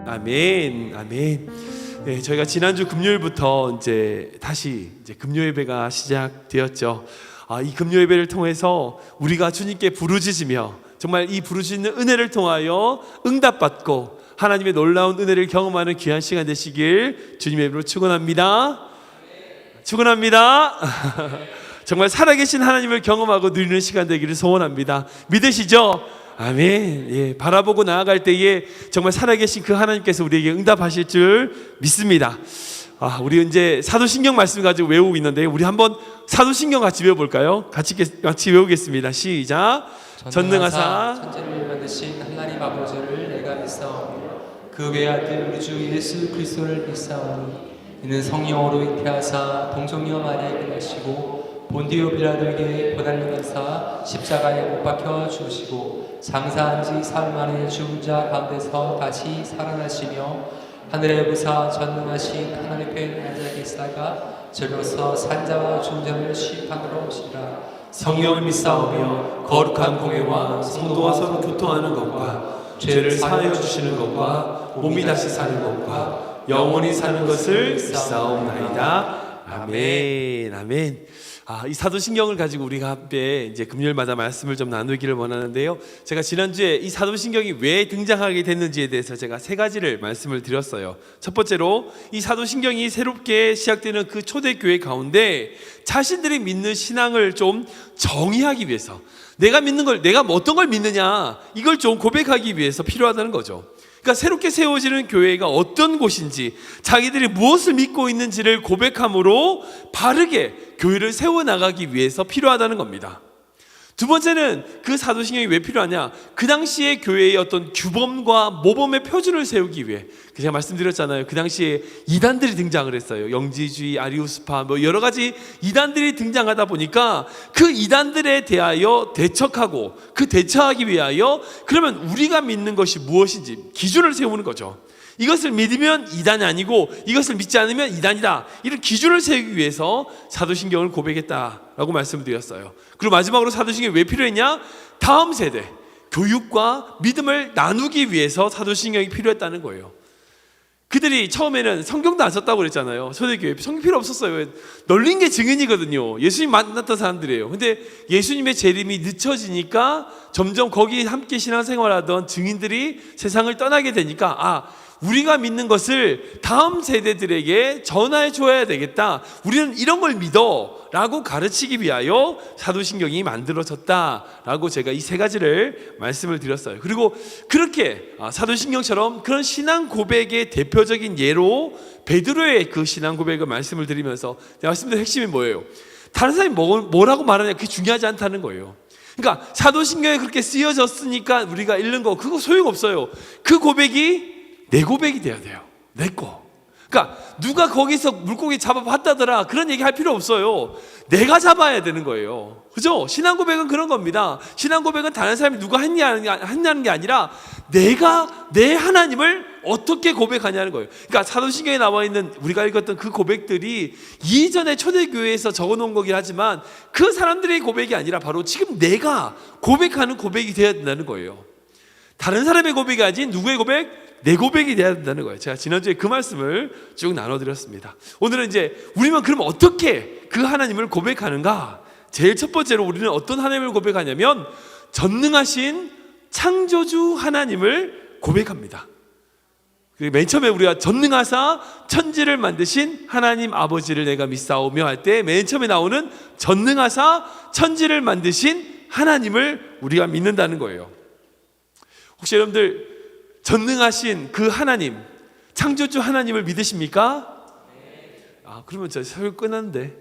아멘, 아멘. 네, 저희가 지난주 금요일부터 다시 금요 예배가 시작되었죠. 이 금요 예배를 통해서 우리가 주님께 부르짖으며 정말 이 부르짖는 은혜를 통하여 응답받고 하나님의 놀라운 은혜를 경험하는 귀한 시간 되시길 주님의 이름으로 축원합니다. 축원합니다. 정말 살아계신 하나님을 경험하고 누리는 시간 되기를 소원합니다. 믿으시죠? 아멘. 예, 바라보고 나아갈 때에 정말 살아계신 그 하나님께서 우리에게 응답하실 줄 믿습니다. 우리 이제 사도신경 말씀 가지고 외우고 있는데 우리 한번 사도신경 같이 외워볼까요? 같이 외우겠습니다. 시작. 전능하사 천지를 만드신 하나님 아버지를 내가 믿사오며 그 외아들 우리 주 예수 그리스도를 믿사오니 이는 성령으로 잉태하사 동정녀 마리아에게 나시고 본디오 빌라도에게 고난을 받사 십자가에 못 박혀 죽으시고 장사한 지 사흘 만에 죽은 자 가운데서 다시 살아나시며 하늘의 부사 전능하신 하나님 편 앉아 계시다가 저로서 산자와 죽은 자를 심판하러 오시리라. 성령을 믿사오며 거룩한 공회와 성도와 서로 교통하는 것과 죄를 사하여 주시는 것과 몸이 다시 사는 것과 영원히 사는 것을 믿사옵나이다. 아멘. 아멘. 이 사도신경을 가지고 우리가 함께 이제 금요일마다 말씀을 좀 나누기를 원하는데요. 제가 지난주에 이 사도신경이 왜 등장하게 됐는지에 대해서 제가 세 가지를 말씀을 드렸어요. 첫 번째로 이 사도신경이 새롭게 시작되는 그 초대교회 가운데 자신들이 믿는 신앙을 좀 정의하기 위해서 내가 믿는 걸, 내가 어떤 걸 믿느냐 이걸 좀 고백하기 위해서 필요하다는 거죠. 그러니까 새롭게 세워지는 교회가 어떤 곳인지 자기들이 무엇을 믿고 있는지를 고백함으로 바르게 교회를 세워나가기 위해서 필요하다는 겁니다. 두 번째는 그 사도신경이 왜 필요하냐, 그 당시에 교회의 어떤 규범과 모범의 표준을 세우기 위해. 제가 말씀드렸잖아요. 그 당시에 이단들이 등장을 했어요. 영지주의, 아리우스파 여러 가지 이단들이 등장하다 보니까 그 이단들에 대하여 대척하고 그 대처하기 위하여 그러면 우리가 믿는 것이 무엇인지 기준을 세우는 거죠. 이것을 믿으면 이단이 아니고 이것을 믿지 않으면 이단이다, 이런 기준을 세우기 위해서 사도신경을 고백했다라고 말씀드렸어요. 그리고 마지막으로 사도신경이 왜 필요했냐, 다음 세대 교육과 믿음을 나누기 위해서 사도신경이 필요했다는 거예요. 그들이 처음에는 성경도 안 썼다고 그랬잖아요. 초대교회 성경 필요 없었어요. 널린 게 증인이거든요. 예수님 만났던 사람들이에요. 근데 예수님의 재림이 늦춰지니까 점점 거기 함께 신앙생활하던 증인들이 세상을 떠나게 되니까 우리가 믿는 것을 다음 세대들에게 전화해 줘야 되겠다, 우리는 이런 걸 믿어 라고 가르치기 위하여 사도신경이 만들어졌다라고 제가 이 세 가지를 말씀을 드렸어요. 그리고 그렇게 사도신경처럼 그런 신앙 고백의 대표적인 예로 베드로의 그 신앙 고백을 말씀을 드리면서 말씀드린 핵심이 뭐예요? 다른 사람이 뭐라고 말하냐 그게 중요하지 않다는 거예요. 그러니까 사도신경에 그렇게 쓰여졌으니까 우리가 읽는 거 그거 소용없어요. 그 고백이 내 고백이 돼야 돼요. 내 거. 그러니까 누가 거기서 물고기 잡아봤다더라 그런 얘기 할 필요 없어요. 내가 잡아야 되는 거예요. 그죠? 신앙 고백은 그런 겁니다. 신앙 고백은 다른 사람이 누가 했냐는 게 아니라 내가 내 하나님을 어떻게 고백하냐는 거예요. 그러니까 사도신경에 나와 있는 우리가 읽었던 그 고백들이 이전에 초대교회에서 적어놓은 거긴 하지만 그 사람들의 고백이 아니라 바로 지금 내가 고백하는 고백이 되어야 된다는 거예요. 다른 사람의 고백이 아닌 누구의 고백? 내 고백이 돼야 된다는 거예요. 제가 지난주에 그 말씀을 쭉 나눠드렸습니다. 오늘은 우리만 그러면 어떻게 그 하나님을 고백하는가? 제일 첫 번째로 우리는 어떤 하나님을 고백하냐면 전능하신 창조주 하나님을 고백합니다. 맨 처음에 우리가 전능하사 천지를 만드신 하나님 아버지를 내가 믿사오며 할 때 맨 처음에 나오는 전능하사 천지를 만드신 하나님을 우리가 믿는다는 거예요. 혹시 여러분들 전능하신 그 하나님, 창조주 하나님을 믿으십니까? 그러면 저 설교 끝났는데.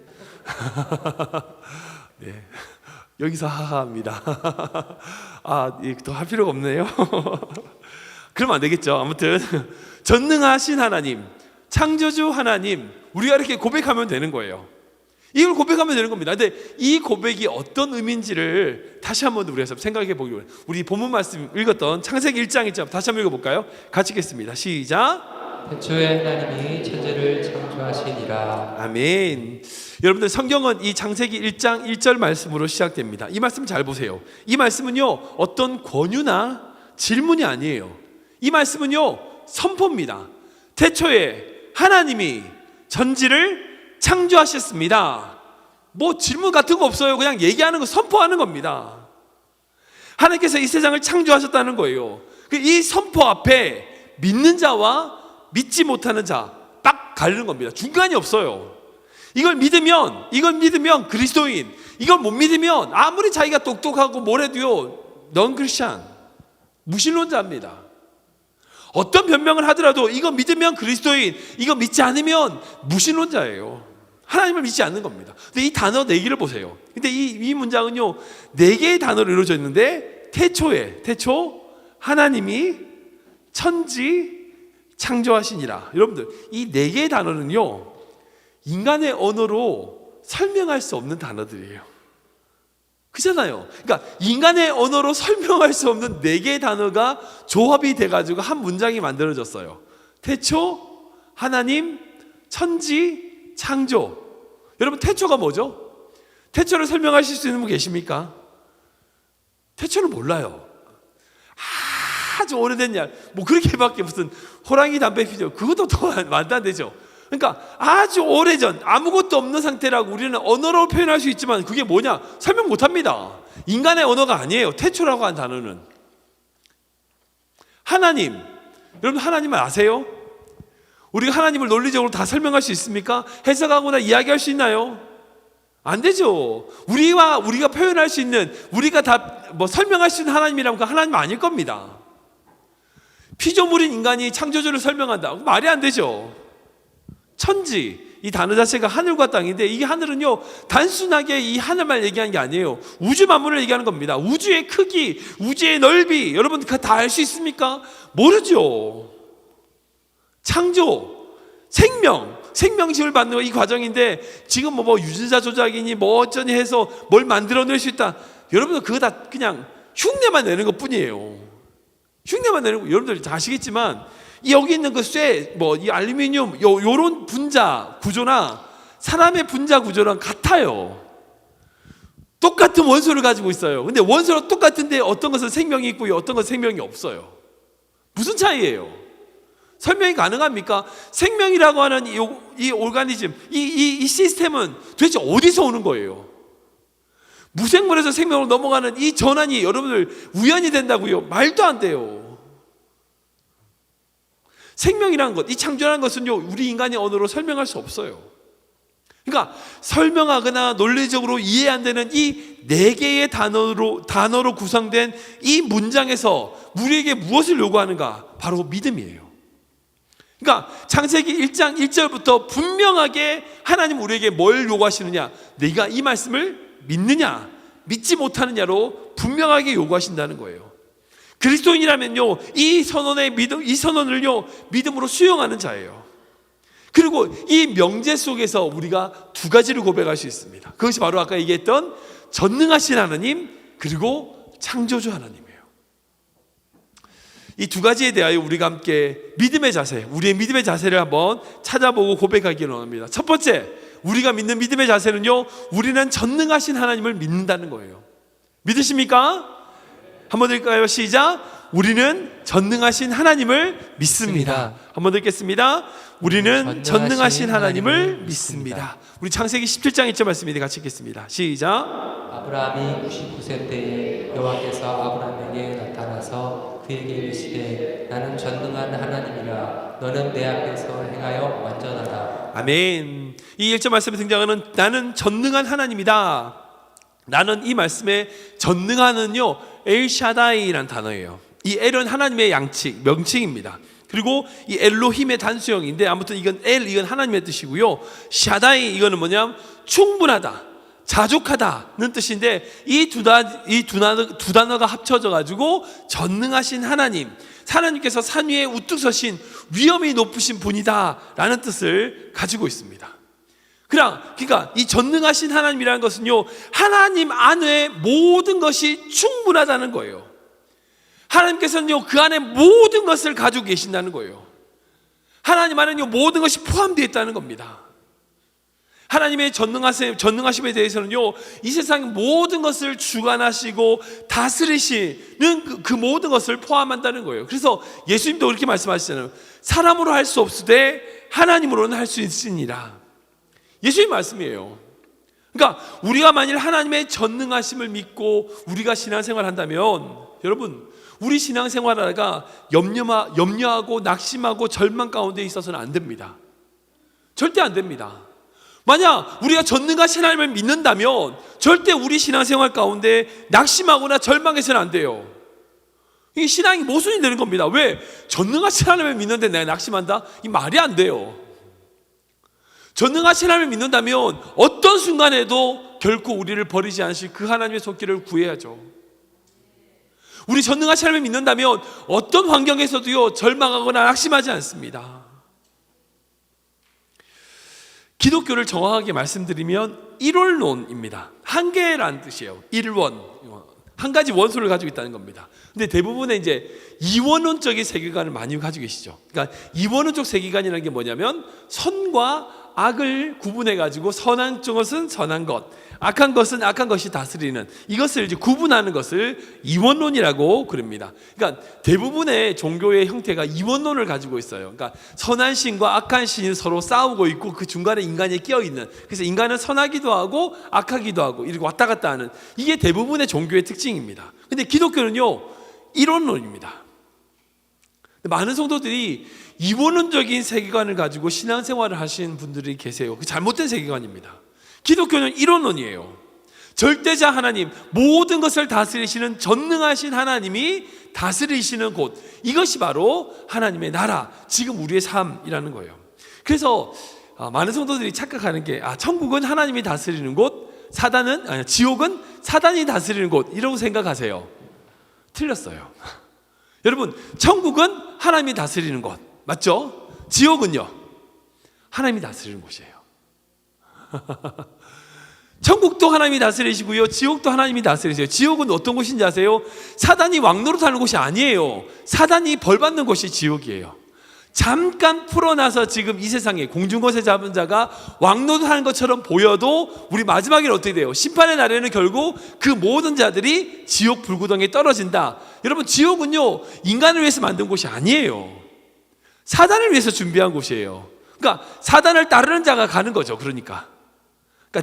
네. 여기서 하하합니다. 더 할 필요가 없네요. 그러면 안 되겠죠. 아무튼 전능하신 하나님, 창조주 하나님, 우리가 이렇게 고백하면 되는 거예요. 이걸 고백하면 되는 겁니다. 근데 이 고백이 어떤 의미인지를 다시 한번 우리가 생각해 보기로 해요. 우리 본문 말씀 읽었던 창세기 1장 1절 다시 한번 읽어볼까요? 같이 읽겠습니다. 시작. 태초에 하나님이 천지를 창조하시니라. 아멘. 여러분들 성경은 이 창세기 1장 1절 말씀으로 시작됩니다. 이 말씀 잘 보세요. 이 말씀은요 어떤 권유나 질문이 아니에요. 이 말씀은요 선포입니다. 태초에 하나님이 전지를 창조하셨습니다. 뭐 질문 같은 거 없어요. 그냥 얘기하는 거, 선포하는 겁니다. 하나님께서 이 세상을 창조하셨다는 거예요. 이 선포 앞에 믿는 자와 믿지 못하는 자 딱 가르는 겁니다. 중간이 없어요. 이걸 믿으면 그리스도인, 이걸 못 믿으면 아무리 자기가 똑똑하고 뭐래도요, 넌 크리스찬, 무신론자입니다. 어떤 변명을 하더라도 이거 믿으면 그리스도인, 이거 믿지 않으면 무신론자예요. 하나님을 믿지 않는 겁니다. 근데 이 단어 4개를 보세요. 근데 이 문장은요, 4개의 단어로 이루어져 있는데, 태초 하나님이 천지 창조하시니라. 여러분들, 이 4개의 단어는요, 인간의 언어로 설명할 수 없는 단어들이에요. 그잖아요. 그러니까 인간의 언어로 설명할 수 없는 4개의 단어가 조합이 돼가지고 한 문장이 만들어졌어요. 태초, 하나님, 천지, 창조. 여러분, 태초가 뭐죠? 태초를 설명하실 수 있는 분 계십니까? 태초를 몰라요. 아주 오래된 날, 뭐 그렇게밖에 무슨 호랑이 담배 피죠. 그것도 더 말도 안 되죠. 그러니까 아주 오래전, 아무것도 없는 상태라고 우리는 언어로 표현할 수 있지만 그게 뭐냐? 설명 못합니다. 인간의 언어가 아니에요. 태초라고 한 단어는. 하나님, 여러분 하나님을 아세요? 우리가 하나님을 논리적으로 다 설명할 수 있습니까? 해석하거나 이야기할 수 있나요? 안 되죠. 우리가 표현할 수 있는, 우리가 다 뭐 설명할 수 있는 하나님이라면 그 하나님 아닐 겁니다. 피조물인 인간이 창조주를 설명한다? 말이 안 되죠. 천지, 이 단어 자체가 하늘과 땅인데, 이 하늘은요, 단순하게 이 하늘만 얘기하는 게 아니에요. 우주 만물을 얘기하는 겁니다. 우주의 크기, 우주의 넓이, 여러분 다 알 수 있습니까? 모르죠. 창조, 생명식을 받는 이 과정인데, 지금 뭐 유전자 조작이니 뭐 어쩌니 해서 뭘 만들어낼 수 있다. 여러분들 그거 다 그냥 흉내만 내는 것 뿐이에요. 흉내만 내는 거, 여러분들 다 아시겠지만, 여기 있는 그 이 알루미늄, 요런 분자 구조나 사람의 분자 구조랑 같아요. 똑같은 원소를 가지고 있어요. 근데 원소랑 똑같은데 어떤 것은 생명이 있고 어떤 것은 생명이 없어요. 무슨 차이예요? 설명이 가능합니까? 생명이라고 하는 이 오르가니즘, 이 시스템은 도대체 어디서 오는 거예요? 무생물에서 생명으로 넘어가는 이 전환이 여러분들 우연이 된다고요? 말도 안 돼요. 생명이라는 것, 이 창조라는 것은요, 우리 인간의 언어로 설명할 수 없어요. 그러니까 설명하거나 논리적으로 이해 안 되는 이 4개의 단어로 구성된 이 문장에서 우리에게 무엇을 요구하는가? 바로 믿음이에요. 그러니까 창세기 1장 1절부터 분명하게 하나님 우리에게 뭘 요구하시느냐? 네가 이 말씀을 믿느냐, 믿지 못하느냐로 분명하게 요구하신다는 거예요. 그리스도인이라면요, 이 선언을요, 믿음으로 수용하는 자예요. 그리고 이 명제 속에서 우리가 2가지를 고백할 수 있습니다. 그것이 바로 아까 얘기했던 전능하신 하나님, 그리고 창조주 하나님이에요. 이 2가지에 대하여 우리가 함께 믿음의 자세, 우리의 믿음의 자세를 한번 찾아보고 고백하기를 원합니다. 첫 번째, 우리가 믿는 믿음의 자세는요, 우리는 전능하신 하나님을 믿는다는 거예요. 믿으십니까? 한번 읽을까요? 시작. 우리는 전능하신 하나님을 믿습니다. 한번 읽겠습니다. 우리는 전능하신 하나님을 믿습니다. 우리 창세기 17장 1절 말씀입니다. 같이 읽겠습니다. 시작. 아브라함이 99세 때에 여호와께서 아브라함에게 나타나서 그에게 이르시되 나는 전능한 하나님이라 너는 내 앞에서 행하여 완전하라. 아멘. 이 1절 말씀에 등장하는 나는 전능한 하나님이다. 나는 이 말씀에 전능하는요, 엘샤다이라는 단어예요. 이 엘은 하나님의 명칭입니다. 그리고 이 엘로힘의 단수형인데, 아무튼 이건 하나님의 뜻이고요. 샤다이, 이거는 뭐냐면 충분하다, 자족하다는 뜻인데, 이 두 단어가 합쳐져 가지고 전능하신 하나님께서 산 위에 우뚝 서신 위엄이 높으신 분이다라는 뜻을 가지고 있습니다. 그러니까 이 전능하신 하나님이라는 것은요, 하나님 안에 모든 것이 충분하다는 거예요. 하나님께서는요, 그 안에 모든 것을 가지고 계신다는 거예요. 하나님 안에는요, 모든 것이 포함되어 있다는 겁니다. 하나님의 전능하심에 대해서는요, 이 세상 모든 것을 주관하시고 다스리시는 그 모든 것을 포함한다는 거예요. 그래서 예수님도 그렇게 말씀하시잖아요. 사람으로 할 수 없으되 하나님으로는 할 수 있으니라. 예수님 말씀이에요. 그러니까 우리가 만일 하나님의 전능하심을 믿고 우리가 신앙생활을 한다면, 여러분, 우리 신앙생활하다가 염려하고 낙심하고 절망 가운데 있어서는 안 됩니다. 절대 안 됩니다. 만약 우리가 전능하신 하나님을 믿는다면 절대 우리 신앙생활 가운데 낙심하거나 절망해서는 안 돼요. 이게 신앙이 모순이 되는 겁니다. 왜? 전능하신 하나님을 믿는데 내가 낙심한다? 이 말이 안 돼요. 전능하신 하나님을 믿는다면 어떤 순간에도 결코 우리를 버리지 않으실 그 하나님의 손길을 구해야죠. 우리 전능하신 하나님을 믿는다면 어떤 환경에서도요, 절망하거나 낙심하지 않습니다. 기독교를 정확하게 말씀드리면 일원론입니다. 한 개라는 뜻이에요. 일원, 한 가지 원소를 가지고 있다는 겁니다. 근데 대부분의 이제 이원론적인 세계관을 많이 가지고 계시죠. 그러니까 이원론적 세계관이라는 게 뭐냐면 선과 악을 구분해 가지고 선한 것은 선한 것, 악한 것은 악한 것이 다스리는, 이것을 이제 구분하는 것을 이원론이라고 그럽니다. 그러니까 대부분의 종교의 형태가 이원론을 가지고 있어요. 그러니까 선한 신과 악한 신이 서로 싸우고 있고 그 중간에 인간이 끼어 있는, 그래서 인간은 선하기도 하고 악하기도 하고 이렇게 왔다 갔다 하는, 이게 대부분의 종교의 특징입니다. 근데 기독교는요, 이원론입니다. 많은 성도들이 이원론적인 세계관을 가지고 신앙생활을 하시는 분들이 계세요. 그 잘못된 세계관입니다. 기독교는 이론론이에요. 절대자 하나님, 모든 것을 다스리시는 전능하신 하나님이 다스리시는 곳, 이것이 바로 하나님의 나라, 지금 우리의 삶이라는 거예요. 그래서 많은 성도들이 착각하는 게, 천국은 하나님이 다스리는 곳, 지옥은 사단이 다스리는 곳, 이라고 생각하세요. 틀렸어요. 여러분, 천국은 하나님이 다스리는 곳, 맞죠? 지옥은요, 하나님이 다스리는 곳이에요. 천국도 하나님이 다스리시고요, 지옥도 하나님이 다스리세요. 지옥은 어떤 곳인지 아세요? 사단이 왕노릇하는 곳이 아니에요. 사단이 벌받는 곳이 지옥이에요. 잠깐 풀어나서 지금 이 세상에 공중것에 잡은 자가 왕노릇하는 것처럼 보여도 우리 마지막에는 어떻게 돼요? 심판의 날에는 결국 그 모든 자들이 지옥 불구덩이에 떨어진다. 여러분, 지옥은요, 인간을 위해서 만든 곳이 아니에요. 사단을 위해서 준비한 곳이에요. 그러니까 사단을 따르는 자가 가는 거죠. 그러니까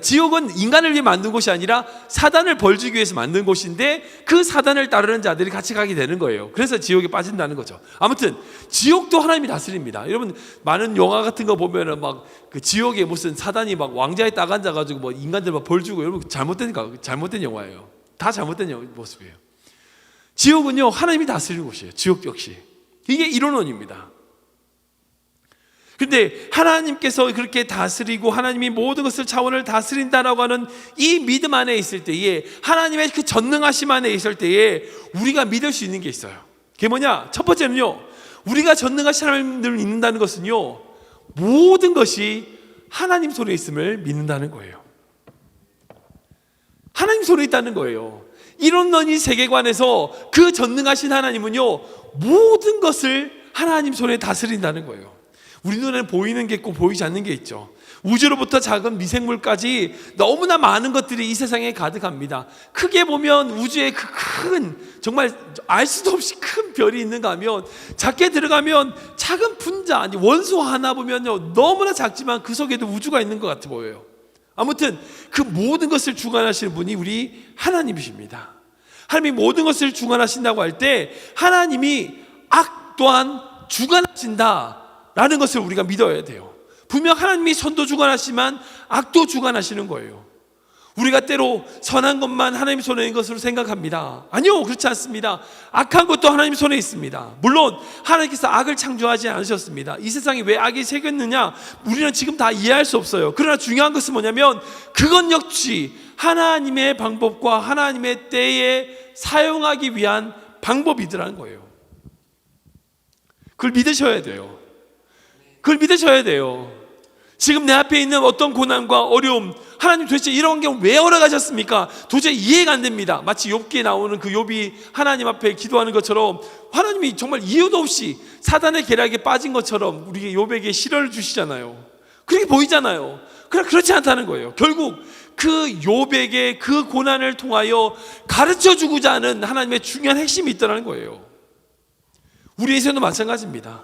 지옥은 인간을 위해 만든 곳이 아니라 사단을 벌주기 위해서 만든 곳인데, 그 사단을 따르는 자들이 같이 가게 되는 거예요. 그래서 지옥에 빠진다는 거죠. 아무튼 지옥도 하나님이 다스립니다. 여러분, 많은 영화 같은 거 보면은 막 그 지옥에 무슨 사단이 막 왕자에 딱 앉아가지고 뭐 인간들 막 벌주고, 여러분 잘못된 영화예요. 다 잘못된 모습이에요. 지옥은요, 하나님이 다스리는 곳이에요. 지옥 역시. 이게 이론론입니다. 그런데 하나님께서 그렇게 다스리고 하나님이 모든 것을 차원을 다스린다라고 하는 이 믿음 안에 있을 때에, 하나님의 그 전능하심 안에 있을 때에 우리가 믿을 수 있는 게 있어요. 그게 뭐냐? 첫 번째는요, 우리가 전능하신 하나님을 믿는다는 것은요, 모든 것이 하나님 손에 있음을 믿는다는 거예요. 하나님 손에 있다는 거예요. 이론론이 세계관에서 그 전능하신 하나님은요, 모든 것을 하나님 손에 다스린다는 거예요. 우리 눈에는 보이는 게 있고 보이지 않는 게 있죠. 우주로부터 작은 미생물까지 너무나 많은 것들이 이 세상에 가득합니다. 크게 보면 우주에 그 큰, 정말 알 수도 없이 큰 별이 있는가 하면, 작게 들어가면 작은 분자, 아니 원소 하나 보면요, 너무나 작지만 그 속에도 우주가 있는 것 같아 보여요. 아무튼 그 모든 것을 주관하시는 분이 우리 하나님이십니다. 하나님이 모든 것을 주관하신다고 할 때, 하나님이 악 또한 주관하신다 라는 것을 우리가 믿어야 돼요. 분명 하나님이 선도 주관하시지만 악도 주관하시는 거예요. 우리가 때로 선한 것만 하나님 손에 있는 것으로 생각합니다. 아니요, 그렇지 않습니다. 악한 것도 하나님 손에 있습니다. 물론 하나님께서 악을 창조하지 않으셨습니다. 이 세상에 왜 악이 생겼느냐, 우리는 지금 다 이해할 수 없어요. 그러나 중요한 것은 뭐냐면, 그건 역시 하나님의 방법과 하나님의 때에 사용하기 위한 방법이더라는 거예요. 그걸 믿으셔야 돼요. 그걸 믿으셔야 돼요. 지금 내 앞에 있는 어떤 고난과 어려움, 하나님 도대체 이런 경우 왜 허락하셨습니까? 도저히 이해가 안 됩니다. 마치 욥기에 나오는 그 욥이 하나님 앞에 기도하는 것처럼, 하나님이 정말 이유도 없이 사단의 계략에 빠진 것처럼 우리 욥에게 시련을 주시잖아요. 그렇게 보이잖아요. 그러나 그렇지 않다는 거예요. 결국 그 욥에게 그 고난을 통하여 가르쳐주고자 하는 하나님의 중요한 핵심이 있다는 거예요. 우리 인생도 마찬가지입니다.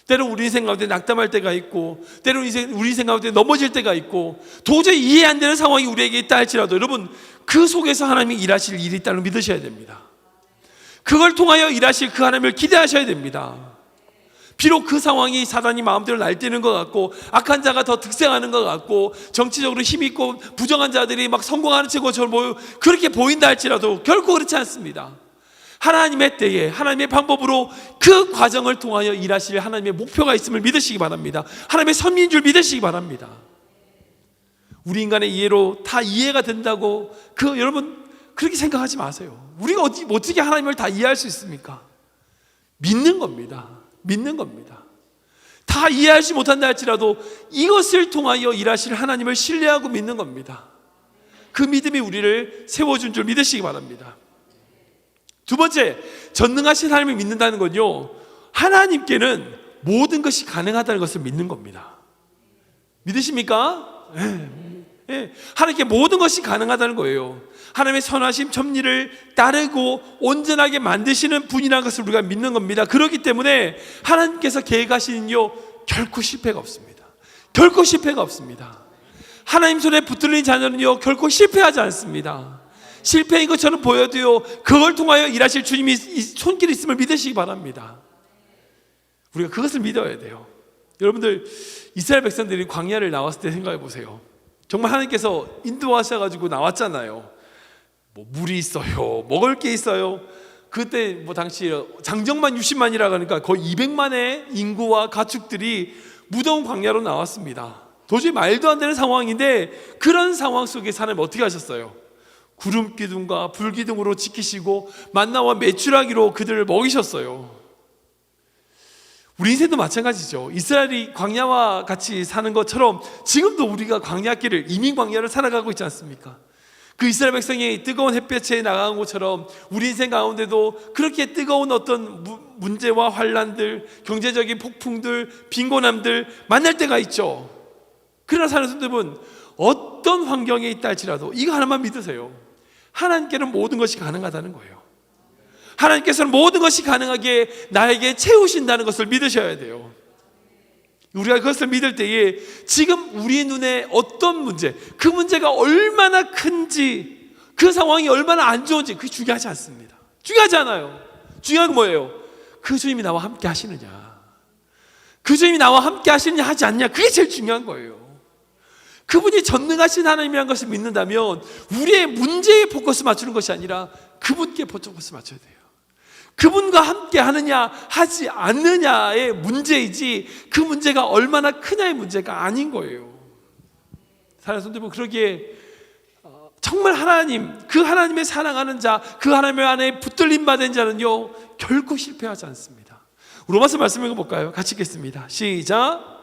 때로 우리 인생 가운데 낙담할 때가 있고, 때로 우리 인생 가운데 넘어질 때가 있고, 도저히 이해 안 되는 상황이 우리에게 있다 할지라도 여러분, 그 속에서 하나님이 일하실 일이 있다는 걸 믿으셔야 됩니다. 그걸 통하여 일하실 그 하나님을 기대하셔야 됩니다. 비록 그 상황이 사단이 마음대로 날뛰는 것 같고, 악한 자가 더 득세하는 것 같고, 정치적으로 힘있고 부정한 자들이 막 성공하는 것처럼 그렇게 보인다 할지라도 결코 그렇지 않습니다. 하나님의 때에 하나님의 방법으로 그 과정을 통하여 일하실 하나님의 목표가 있음을 믿으시기 바랍니다. 하나님의 섭리인 줄 믿으시기 바랍니다. 우리 인간의 이해로 다 이해가 된다고 여러분 그렇게 생각하지 마세요. 우리가 어떻게 하나님을 다 이해할 수 있습니까? 믿는 겁니다. 믿는 겁니다. 다 이해하지 못한다 할지라도 이것을 통하여 일하실 하나님을 신뢰하고 믿는 겁니다. 그 믿음이 우리를 세워준 줄 믿으시기 바랍니다. 두 번째, 전능하신 하나님을 믿는다는 건요, 하나님께는 모든 것이 가능하다는 것을 믿는 겁니다. 믿으십니까? 네. 하나님께 모든 것이 가능하다는 거예요. 하나님의 선하심, 섭리를 따르고 온전하게 만드시는 분이라는 것을 우리가 믿는 겁니다. 그렇기 때문에 하나님께서 계획하시는 결코 실패가 없습니다. 결코 실패가 없습니다. 하나님 손에 붙들린 자녀는요 결코 실패하지 않습니다. 실패인 것처럼 보여도요 그걸 통하여 일하실 주님이 손길이 있음을 믿으시기 바랍니다. 우리가 그것을 믿어야 돼요. 여러분들, 이스라엘 백성들이 광야를 나왔을 때 생각해 보세요. 정말 하나님께서 인도하셔가지고 나왔잖아요. 뭐 물이 있어요, 먹을 게 있어요. 그때 뭐 당시 장정만 60만이라 하니까 거의 200만의 인구와 가축들이 무더운 광야로 나왔습니다. 도저히 말도 안 되는 상황인데 그런 상황 속에 하나님 어떻게 하셨어요? 구름 기둥과 불 기둥으로 지키시고 만나와 메추라기로 그들을 먹이셨어요. 우리 인생도 마찬가지죠. 이스라엘이 광야와 같이 사는 것처럼 지금도 우리가 광야길을, 이민 광야를 살아가고 있지 않습니까? 그 이스라엘 백성이 뜨거운 햇볕에 나간 것처럼 우리 인생 가운데도 그렇게 뜨거운 어떤 문제와 환란들, 경제적인 폭풍들, 빈곤함들 만날 때가 있죠. 그러나 사는 분들은 어떤 환경에 있다 할지라도 이거 하나만 믿으세요. 하나님께는 모든 것이 가능하다는 거예요. 하나님께서는 모든 것이 가능하게 나에게 채우신다는 것을 믿으셔야 돼요. 우리가 그것을 믿을 때에 지금 우리 눈에 어떤 문제, 그 문제가 얼마나 큰지, 그 상황이 얼마나 안 좋은지 그게 중요하지 않습니다. 중요하지 않아요. 중요한 건 뭐예요? 그 주님이 나와 함께 하시느냐, 그 주님이 나와 함께 하시느냐 하지 않냐, 그게 제일 중요한 거예요. 그분이 전능하신 하나님이라는 것을 믿는다면 우리의 문제에 포커스 맞추는 것이 아니라 그분께 포커스 맞춰야 돼요. 그분과 함께 하느냐 하지 않느냐의 문제이지 그 문제가 얼마나 크냐의 문제가 아닌 거예요. 사랑하는 성도들, 그러기에 정말 하나님, 그 하나님의 사랑하는 자, 그 하나님 안에 붙들림 받은 자는요 결코 실패하지 않습니다. 로마서 말씀 읽어볼까요? 같이 읽겠습니다. 시작.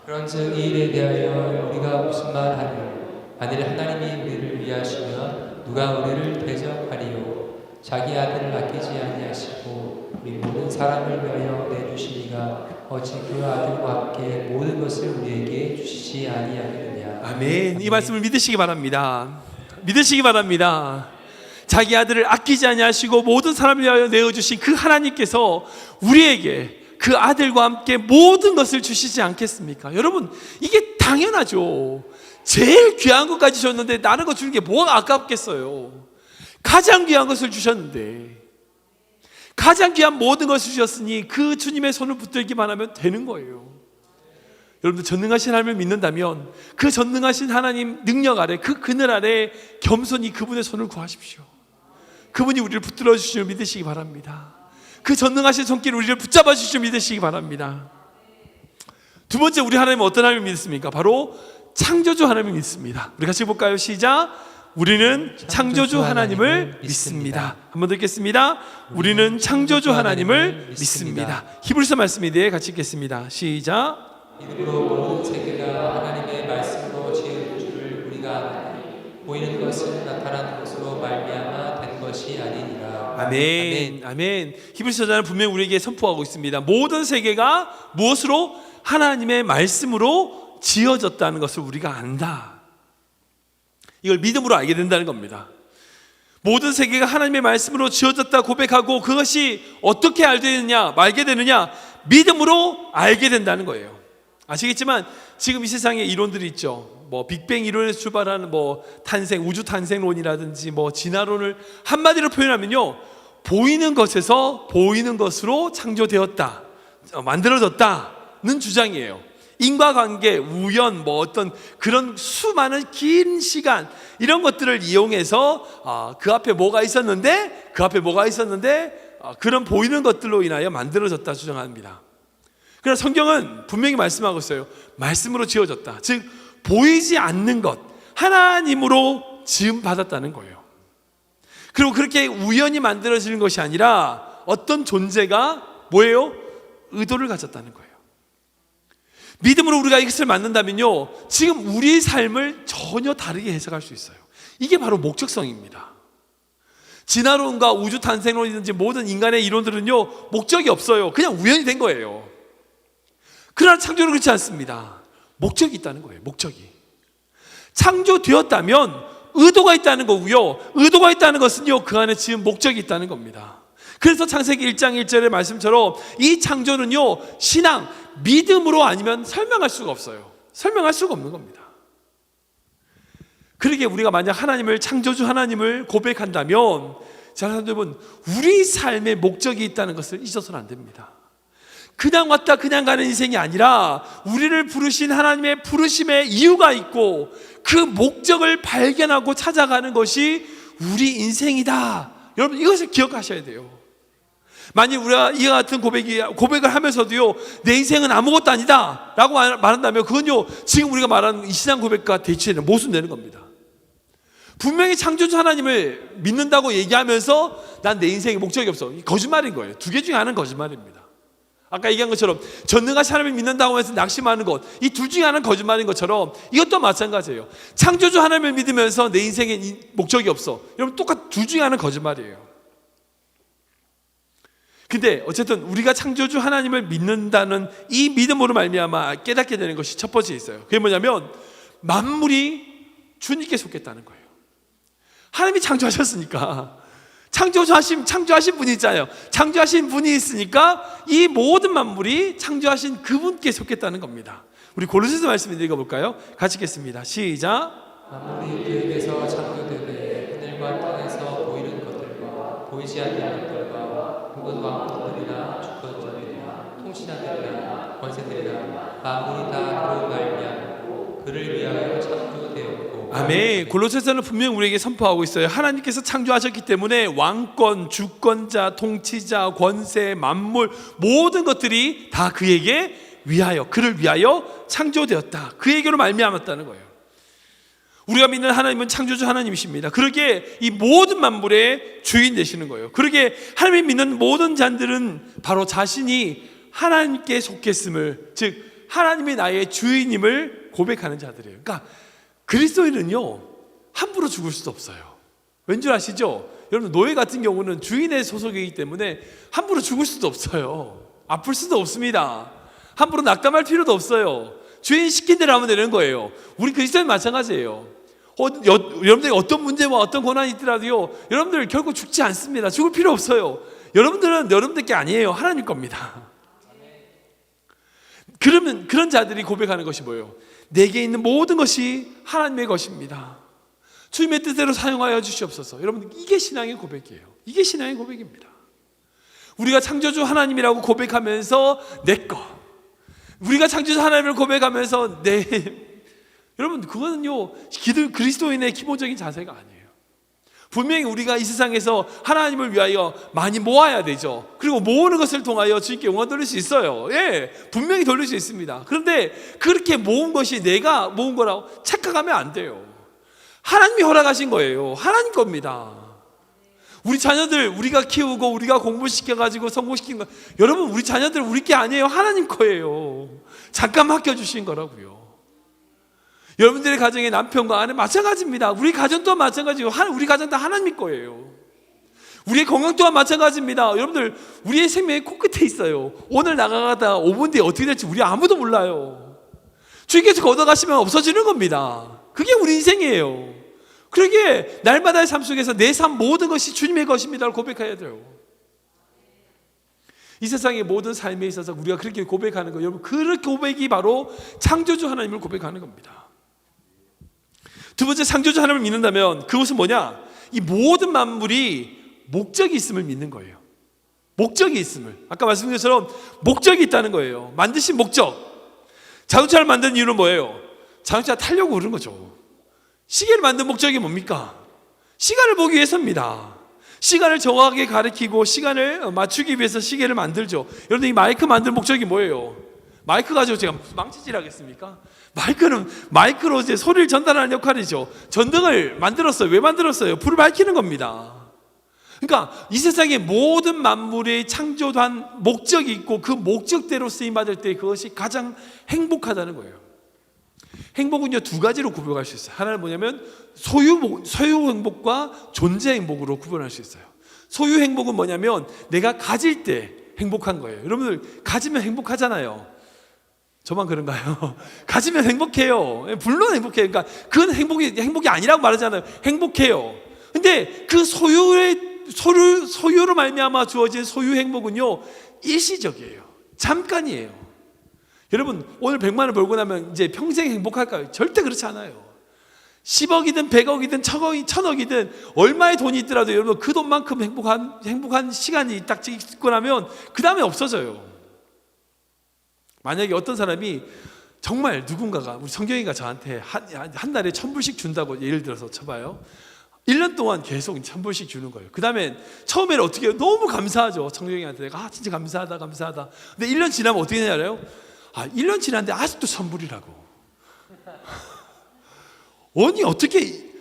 그런즉 이 일에 대하여 우리가 무슨 말하리요? 만일 하나님이 우리를 위하시면 누가 우리를 대적하리요? 자기 아들을 아끼지 아니하시고 우리 모든 사람을 위하여 내주시니가 어찌 그 아들과 함께 모든 것을 우리에게 주시지 아니하겠느냐. 아멘. 이 말씀을 믿으시기 바랍니다. 믿으시기 바랍니다. 자기 아들을 아끼지 아니하시고 모든 사람을 위하여 내어주신 그 하나님께서 우리에게 그 아들과 함께 모든 것을 주시지 않겠습니까? 여러분, 이게 당연하죠. 제일 귀한 것까지 주셨는데 나는 거 주는 게 뭐가 아깝겠어요. 가장 귀한 것을 주셨는데, 가장 귀한 모든 것을 주셨으니 그 주님의 손을 붙들기만 하면 되는 거예요. 여러분들, 전능하신 하나님을 믿는다면 그 전능하신 하나님 능력 아래, 그 그늘 아래 겸손히 그분의 손을 구하십시오. 그분이 우리를 붙들어 주시는 줄 믿으시기 바랍니다. 그 전능하신 손길 우리를 붙잡아 주시는 줄 믿으시기 바랍니다. 두 번째, 우리 하나님은 어떤 하나님을 믿습니까? 바로 창조주 하나님을 믿습니다. 우리 같이 볼까요? 시작. 우리는 창조주 하나님을 믿습니다. 한 번 더 읽겠습니다. 우리는 창조주 하나님을 믿습니다. 히브리서 말씀인데 같이 읽겠습니다. 시작. 이름으로 모든 세계가 하나님의 말씀으로 지은 줄을 우리가 아나니 보이는 것은 나타난 것으로 말미암아 된 것이 아니니라. 아멘. 아멘. 히브리서 저자는 분명히 우리에게 선포하고 있습니다. 모든 세계가 무엇으로? 하나님의 말씀으로 지어졌다는 것을 우리가 안다. 이걸 믿음으로 알게 된다는 겁니다. 모든 세계가 하나님의 말씀으로 지어졌다 고백하고 그것이 어떻게 알게 되느냐? 믿음으로 알게 된다는 거예요. 아시겠지만 지금 이 세상에 이론들이 있죠. 빅뱅 이론에서 출발하는 탄생, 우주 탄생론이라든지 진화론을 한마디로 표현하면요, 보이는 것에서 보이는 것으로 창조되었다, 만들어졌다는 주장이에요. 인과관계, 우연, 어떤 그런 수많은 긴 시간, 이런 것들을 이용해서 그 앞에 뭐가 있었는데 그런 보이는 것들로 인하여 만들어졌다 주장합니다. 그러나 성경은 분명히 말씀하고 있어요. 말씀으로 지어졌다. 즉 보이지 않는 것, 하나님으로 지음 받았다는 거예요. 그리고 그렇게 우연히 만들어지는 것이 아니라 어떤 존재가 뭐예요? 의도를 가졌다는 거예요. 믿음으로 우리가 이것을 만든다면요, 지금 우리의 삶을 전혀 다르게 해석할 수 있어요. 이게 바로 목적성입니다. 진화론과 우주 탄생론이든지 모든 인간의 이론들은요, 목적이 없어요. 그냥 우연히 된 거예요. 그러나 창조는 그렇지 않습니다. 목적이 있다는 거예요. 목적이. 창조되었다면 의도가 있다는 거고요, 의도가 있다는 것은요, 그 안에 지은 목적이 있다는 겁니다. 그래서 창세기 1장 1절의 말씀처럼 이 창조는요, 신앙, 믿음으로 아니면 설명할 수가 없어요. 설명할 수가 없는 겁니다. 그러게 우리가 만약 하나님을, 창조주 하나님을 고백한다면, 사랑하는 여러분, 우리 삶에 목적이 있다는 것을 잊어서는 안 됩니다. 그냥 왔다 그냥 가는 인생이 아니라 우리를 부르신 하나님의 부르심에 이유가 있고 그 목적을 발견하고 찾아가는 것이 우리 인생이다. 여러분, 이것을 기억하셔야 돼요. 만약 우리가 이와 같은 고백을 하면서도요, 내 인생은 아무것도 아니다 라고 말한다면 그건요, 지금 우리가 말하는 이 신앙 고백과 대치되는 모순되는 겁니다. 분명히 창조주 하나님을 믿는다고 얘기하면서 난 내 인생에 목적이 없어, 거짓말인 거예요. 두 개 중에 하나는 거짓말입니다. 아까 얘기한 것처럼 전능하신 하나님을 믿는다고 해서 낙심하는 것, 이 둘 중에 하나는 거짓말인 것처럼 이것도 마찬가지예요. 창조주 하나님을 믿으면서 내 인생에 목적이 없어, 여러분, 둘 중에 하나는 거짓말이에요. 근데 어쨌든 우리가 창조주 하나님을 믿는다는 이 믿음으로 말미암아 깨닫게 되는 것이 첫 번째 있어요. 그게 뭐냐면 만물이 주님께 속했다는 거예요. 하나님이 창조하셨으니까, 창조하신 분이 있잖아요. 창조하신 분이 있으니까 이 모든 만물이 창조하신 그분께 속했다는 겁니다. 우리 골로새서 말씀 읽어볼까요? 같이 읽겠습니다. 시작. 만물이 그에게서 창조되되 하늘과 땅에서 보이는 것들과 보이지 않는 것들과 모든 왕들이나 주권자들이나 통치자들이나 권세들이나 만물이 다 그로 말미암고 그를 위하여 창조되었고. 아멘. 골로새서는 분명히 우리에게 선포하고 있어요. 하나님께서 창조하셨기 때문에 왕권, 주권자, 통치자, 권세, 만물, 모든 것들이 다 그에게 위하여, 그를 위하여 창조되었다. 그에게로 말미암았다는 거예요. 우리가 믿는 하나님은 창조주 하나님이십니다. 그러기에 이 모든 만물의 주인 되시는 거예요. 그러기에 하나님이 믿는 모든 자들은 바로 자신이 하나님께 속했음을, 즉 하나님이 나의 주인임을 고백하는 자들이에요. 그러니까 그리스도인은요, 함부로 죽을 수도 없어요. 왠지 아시죠? 여러분, 노예 같은 경우는 주인의 소속이기 때문에 함부로 죽을 수도 없어요. 아플 수도 없습니다. 함부로 낙담할 필요도 없어요. 주인 시킨 대로 하면 되는 거예요. 우리 그리스도인 마찬가지예요. 여러분들이 어떤 문제와 어떤 고난이 있더라도요, 여러분들 결국 죽지 않습니다. 죽을 필요 없어요. 여러분들은 여러분들 게 아니에요. 하나님 겁니다. 그러면 그런 자들이 고백하는 것이 뭐예요? 내게 있는 모든 것이 하나님의 것입니다. 주님의 뜻대로 사용하여 주시옵소서. 여러분, 이게 신앙의 고백이에요. 이게 신앙의 고백입니다. 우리가 창조주 하나님이라고 고백하면서 내 것, 우리가 창조주 하나님을 고백하면서 여러분, 그거는요, 그리스도인의 기본적인 자세가 아니에요. 분명히 우리가 이 세상에서 하나님을 위하여 많이 모아야 되죠. 그리고 모으는 것을 통하여 주님께 영광 돌릴 수 있어요. 예, 분명히 돌릴 수 있습니다. 그런데 그렇게 모은 것이 내가 모은 거라고 착각하면 안 돼요. 하나님이 허락하신 거예요. 하나님 겁니다. 우리 자녀들 우리가 키우고 우리가 공부시켜가지고 성공시킨 거, 여러분, 우리 자녀들 우리 게 아니에요. 하나님 거예요. 잠깐 맡겨주신 거라고요. 여러분들의 가정의 남편과 아내 마찬가지입니다. 우리 가정 또한 마찬가지고, 우리 가정 다 하나님 거예요. 우리의 건강 또한 마찬가지입니다. 여러분들, 우리의 생명이 코끝에 있어요. 오늘 나가다 5분 뒤에 어떻게 될지 우리 아무도 몰라요. 주님께서 걷어가시면 없어지는 겁니다. 그게 우리 인생이에요. 그러기에 날마다의 삶 속에서 내 삶 모든 것이 주님의 것입니다를 고백해야 돼요. 이 세상의 모든 삶에 있어서 우리가 그렇게 고백하는 거예요. 여러분, 그 고백이 바로 창조주 하나님을 고백하는 겁니다. 두 번째, 창조주 하나님을 믿는다면 그것은 뭐냐? 이 모든 만물이 목적이 있음을 믿는 거예요. 목적이 있음을. 아까 말씀드린 것처럼 목적이 있다는 거예요. 만드신 목적. 자동차를 만든 이유는 뭐예요? 자동차 타려고 그런 거죠. 시계를 만든 목적이 뭡니까? 시간을 보기 위해서입니다. 시간을 정확하게 가리키고 시간을 맞추기 위해서 시계를 만들죠. 여러분, 이 마이크 만들 목적이 뭐예요? 마이크 가지고 제가 무슨 망치질 하겠습니까? 마이크로 이제 소리를 전달하는 역할이죠. 전등을 만들었어요. 왜 만들었어요? 불을 밝히는 겁니다. 그러니까 이 세상의 모든 만물의 창조한 목적이 있고 그 목적대로 쓰임받을 때 그것이 가장 행복하다는 거예요. 행복은요, 두 가지로 구별할 수 있어요. 하나는 뭐냐면 소유 행복과 존재 행복으로 구분할 수 있어요. 소유 행복은 뭐냐면 내가 가질 때 행복한 거예요. 여러분들 가지면 행복하잖아요. 저만 그런가요? 가지면 행복해요. 물론 행복해요. 그러니까 그건 행복이 아니라고 말하잖아요. 행복해요. 근데 그 소유로 말미암아 주어진 소유 행복은요, 일시적이에요. 잠깐이에요. 여러분, 오늘 100만 원 벌고 나면 이제 평생 행복할까요? 절대 그렇지 않아요. 10억이든 100억이든 1000억이든 얼마의 돈이 있더라도 여러분 그 돈만큼 행복한 시간이 딱 있고 나면 그 다음에 없어져요. 만약에 어떤 사람이 정말 누군가가, 우리 성경이가 저한테 한 달에 1000불씩 준다고 예를 들어서 쳐봐요. 1년 동안 계속 1000불씩 주는 거예요. 그 다음에 처음에는 어떻게 해요? 너무 감사하죠. 성경이한테 내가 진짜 감사하다. 근데 1년 지나면 어떻게 되냐 알아요? 1년 지났는데 아직도 1000불이라고. 아니 어떻게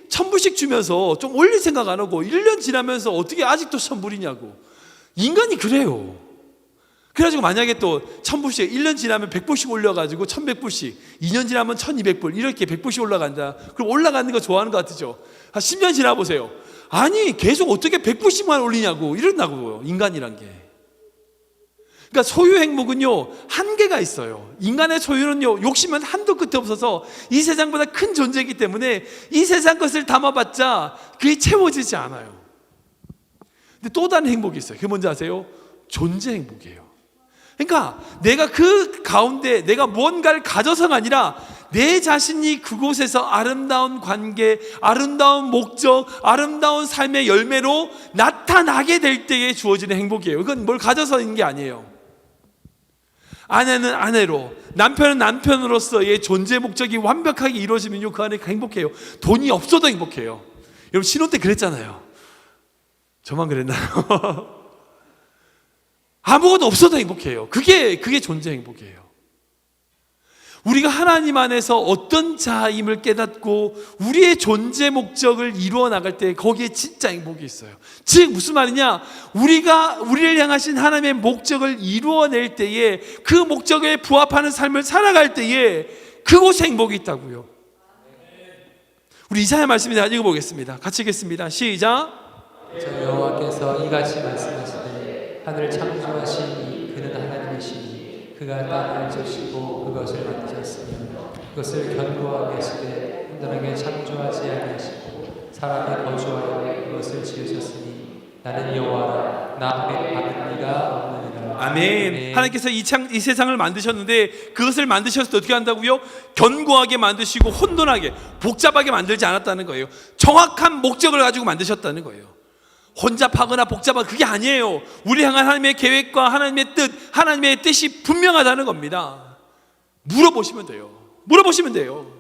1000불씩 주면서 좀 올릴 생각 안 하고 1년 지나면서 어떻게 아직도 1000불이냐고. 인간이 그래요. 그래가지고 만약에 또 1000불씩 1년 지나면 100불씩 올려가지고 1100불씩, 2년 지나면 1200불 이렇게 100불씩 올라간다. 그럼 올라가는 거 좋아하는 것 같으죠? 한 10년 지나 보세요. 아니 계속 어떻게 100불씩만 올리냐고 이런다고요. 인간이란 게. 그러니까 소유 행복은요 한계가 있어요. 인간의 소유는요 욕심은 한도 끝에 없어서 이 세상보다 큰 존재이기 때문에 이 세상 것을 담아봤자 그게 채워지지 않아요. 근데 또 다른 행복이 있어요. 그게 뭔지 아세요? 존재 행복이에요. 그러니까 내가 그 가운데 내가 무언가를 가져서가 아니라 내 자신이 그곳에서 아름다운 관계, 아름다운 목적, 아름다운 삶의 열매로 나타나게 될 때에 주어지는 행복이에요. 이건 뭘 가져서 있는 게 아니에요. 아내는 아내로, 남편은 남편으로서의 존재 목적이 완벽하게 이루어지면요 그 안에 행복해요. 돈이 없어도 행복해요. 여러분 신혼 때 그랬잖아요. 저만 그랬나요? 아무것도 없어도 행복해요. 그게 존재 행복이에요. 우리가 하나님 안에서 어떤 자임을 깨닫고 우리의 존재 목적을 이루어 나갈 때 거기에 진짜 행복이 있어요. 즉 무슨 말이냐? 우리를 향하신 하나님의 목적을 이루어낼 때에 그 목적에 부합하는 삶을 살아갈 때에 그곳에 행복이 있다고요. 우리 이사야 말씀을 읽어보겠습니다. 같이 읽겠습니다. 시작. 저 여호와께서 이같이 말씀하시되 하늘을 창조하신 그는 하나님이시니 그가 땅을 지으시고 그것을 만드셨으며 그것을 견고하게 하시되 온전하게 창조하지 아니하시고 사람이 거주하여 그것을 지으셨으니 나는 여호와라 나 받은 이가 없느니라. 아멘. 하나님께서 이 세상을 만드셨는데 그것을 만드셨을 때 어떻게 한다고요? 견고하게 만드시고 혼돈하게 복잡하게 만들지 않았다는 거예요. 정확한 목적을 가지고 만드셨다는 거예요. 혼잡하거나 복잡하거나 그게 아니에요. 우리 향한 하나님의 계획과 하나님의 뜻, 하나님의 뜻이 분명하다는 겁니다. 물어보시면 돼요.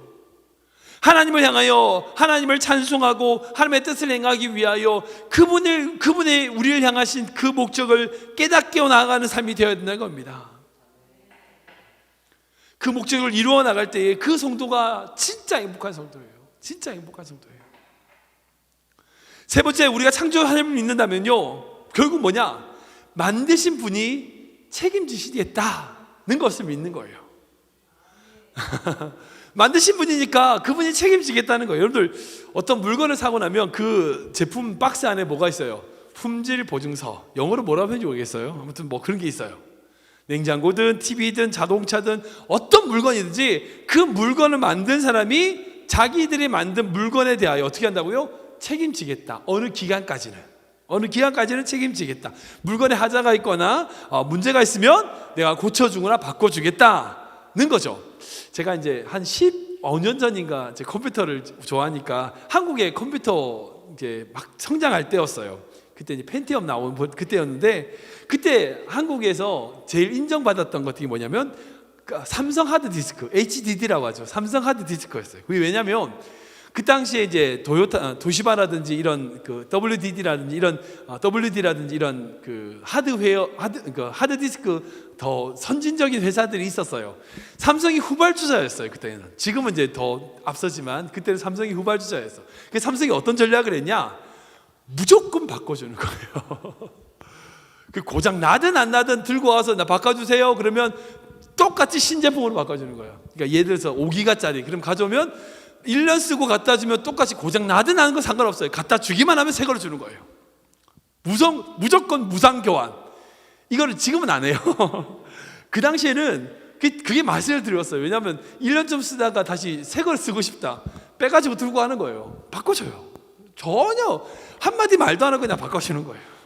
하나님을 향하여 하나님을 찬송하고 하나님의 뜻을 행하기 위하여 그분의 우리를 향하신 그 목적을 깨닫게 나아가는 삶이 되어야 된다는 겁니다. 그 목적을 이루어 나갈 때에 그 성도가 진짜 행복한 성도예요. 진짜 행복한 성도예요. 세 번째, 우리가 창조 하나님을 믿는다면요 결국 뭐냐? 만드신 분이 책임지시겠다는 것을 믿는 거예요. 만드신 분이니까 그분이 책임지겠다는 거예요. 여러분들 어떤 물건을 사고 나면 그 제품 박스 안에 뭐가 있어요? 품질 보증서, 영어로 뭐라고 하는지 모르겠어요. 아무튼 뭐 그런 게 있어요. 냉장고든 TV든 자동차든 어떤 물건이든지 그 물건을 만든 사람이 자기들이 만든 물건에 대하여 어떻게 한다고요? 책임지겠다. 어느 기간까지는 책임지겠다. 물건에 하자가 있거나 문제가 있으면 내가 고쳐주거나 바꿔주겠다는 거죠. 제가 이제 한 15년 전인가 이제 컴퓨터를 좋아하니까 한국의 컴퓨터 이제 막 성장할 때였어요. 그때 이제 펜티엄 나온 그때였는데, 그때 한국에서 제일 인정받았던 것이 뭐냐면 삼성 하드디스크, HDD라고 하죠. 삼성 하드디스크였어요. 그게 왜냐면 그 당시에 이제 도시바라든지 이런 그 WD라든지 이런 그 하드디스크 더 선진적인 회사들이 있었어요. 삼성이 후발주자였어요. 그때는. 지금은 이제 더 앞서지만 그때는 삼성이 후발주자였어. 그 삼성이 어떤 전략을 했냐? 무조건 바꿔주는 거예요. 그 고장 나든 안 나든 들고 와서 나 바꿔주세요. 그러면 똑같이 신제품으로 바꿔주는 거예요. 그러니까 예를 들어서 5기가짜리 그럼 가져오면 1년 쓰고 갖다 주면 똑같이 고장 나든 안 건 상관없어요. 갖다 주기만 하면 새 거를 주는 거예요. 무조건 무상 교환. 이거를 지금은 안 해요. 그 당시에는 그게 맛을 들었어요. 왜냐하면 1년 좀 쓰다가 다시 새 걸 쓰고 싶다. 빼가지고 들고 가는 거예요. 바꿔줘요. 전혀 한마디 말도 안 하고 그냥 바꿔주는 거예요.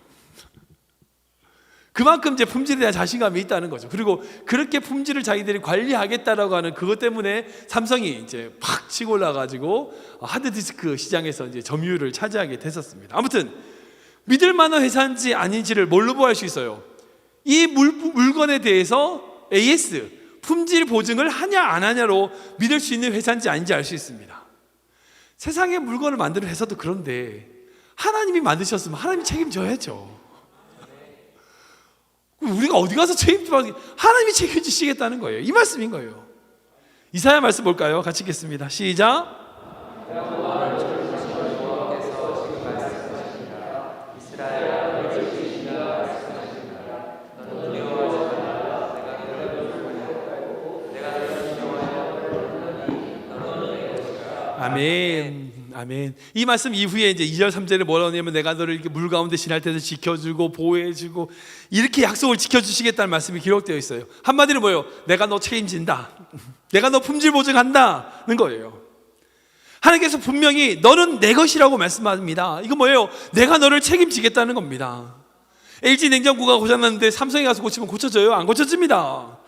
그만큼 이제 품질에 대한 자신감이 있다는 거죠. 그리고 그렇게 품질을 자기들이 관리하겠다라고 하는 그것 때문에 삼성이 이제 팍 치고 올라가지고 하드디스크 시장에서 이제 점유율을 차지하게 됐었습니다. 아무튼 믿을 만한 회사인지 아닌지를 뭘로 보할 수 있어요? 이 물건에 대해서 AS 품질 보증을 하냐 안 하냐로 믿을 수 있는 회사인지 아닌지 알 수 있습니다. 세상에 물건을 만드는 회사도 그런데 하나님이 만드셨으면 하나님이 책임져야죠. 우리가 어디 가서 책임지면 하나님이 책임지시겠다는 거예요. 이 말씀인 거예요. 이사야 말씀 볼까요? 같이 읽겠습니다. 시작. 아멘. 아멘. 이 말씀 이후에 이제 2절 3절에 뭐라고 하냐면 내가 너를 이렇게 물 가운데 지날 때도 지켜주고 보호해주고 이렇게 약속을 지켜주시겠다는 말씀이 기록되어 있어요. 한마디로 뭐예요? 내가 너 책임진다. 내가 너 품질 보증한다는 거예요. 하나님께서 분명히 너는 내 것이라고 말씀합니다. 이거 뭐예요? 내가 너를 책임지겠다는 겁니다. LG 냉장고가 고장났는데 삼성에 가서 고치면 고쳐져요? 안 고쳐집니다.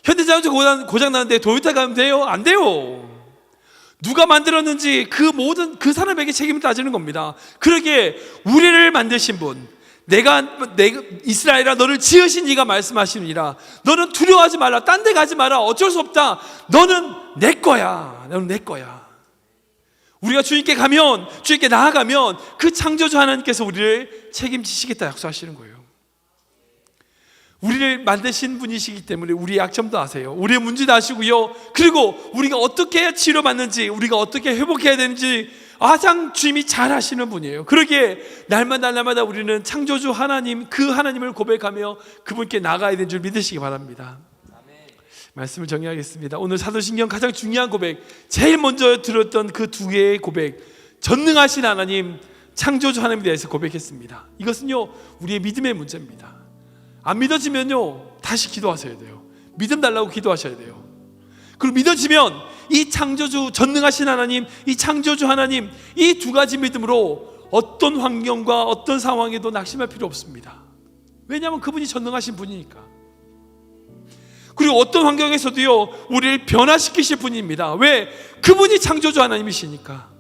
현대자동차 고장났는데 도요타 가면 돼요? 안 돼요. 누가 만들었는지 그 모든 그 사람에게 책임을 따지는 겁니다. 그러기에 우리를 만드신 분, 내가 이스라엘아 너를 지으신 이가 말씀하시느니라. 너는 두려워하지 말라. 딴 데 가지 마라. 어쩔 수 없다. 너는 내 거야. 너는 내 거야. 우리가 주님께 가면, 주님께 나아가면 그 창조주 하나님께서 우리를 책임지시겠다 약속하시는 거예요. 우리를 만드신 분이시기 때문에 우리의 약점도 아세요. 우리의 문제도 아시고요. 그리고 우리가 어떻게 해야 치료받는지, 우리가 어떻게 회복해야 되는지 가장 주님이 잘 아시는 분이에요. 그러기에 날마다 우리는 창조주 하나님, 그 하나님을 고백하며 그분께 나가야 되는 줄 믿으시기 바랍니다. 말씀을 정리하겠습니다. 오늘 사도신경 가장 중요한 고백, 제일 먼저 들었던 그 두 개의 고백, 전능하신 하나님, 창조주 하나님에 대해서 고백했습니다. 이것은요 우리의 믿음의 문제입니다. 안 믿어지면요 다시 기도하셔야 돼요. 믿음 달라고 기도하셔야 돼요. 그리고 믿어지면 이 창조주 전능하신 하나님, 이 창조주 하나님, 이 두 가지 믿음으로 어떤 환경과 어떤 상황에도 낙심할 필요 없습니다. 왜냐하면 그분이 전능하신 분이니까. 그리고 어떤 환경에서도요 우리를 변화시키실 분입니다. 왜? 그분이 창조주 하나님이시니까.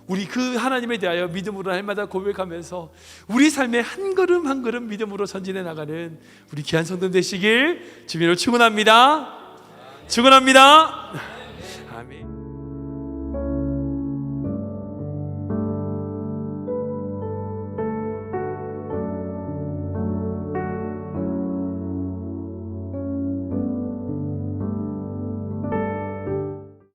우리 그 하나님에 대하여 믿음으로 날마다 고백하면서 우리 삶의 한 걸음 한 걸음 믿음으로 전진해 나가는 우리 귀한 성도 되시길 주님으로 축원합니다. 축원합니다.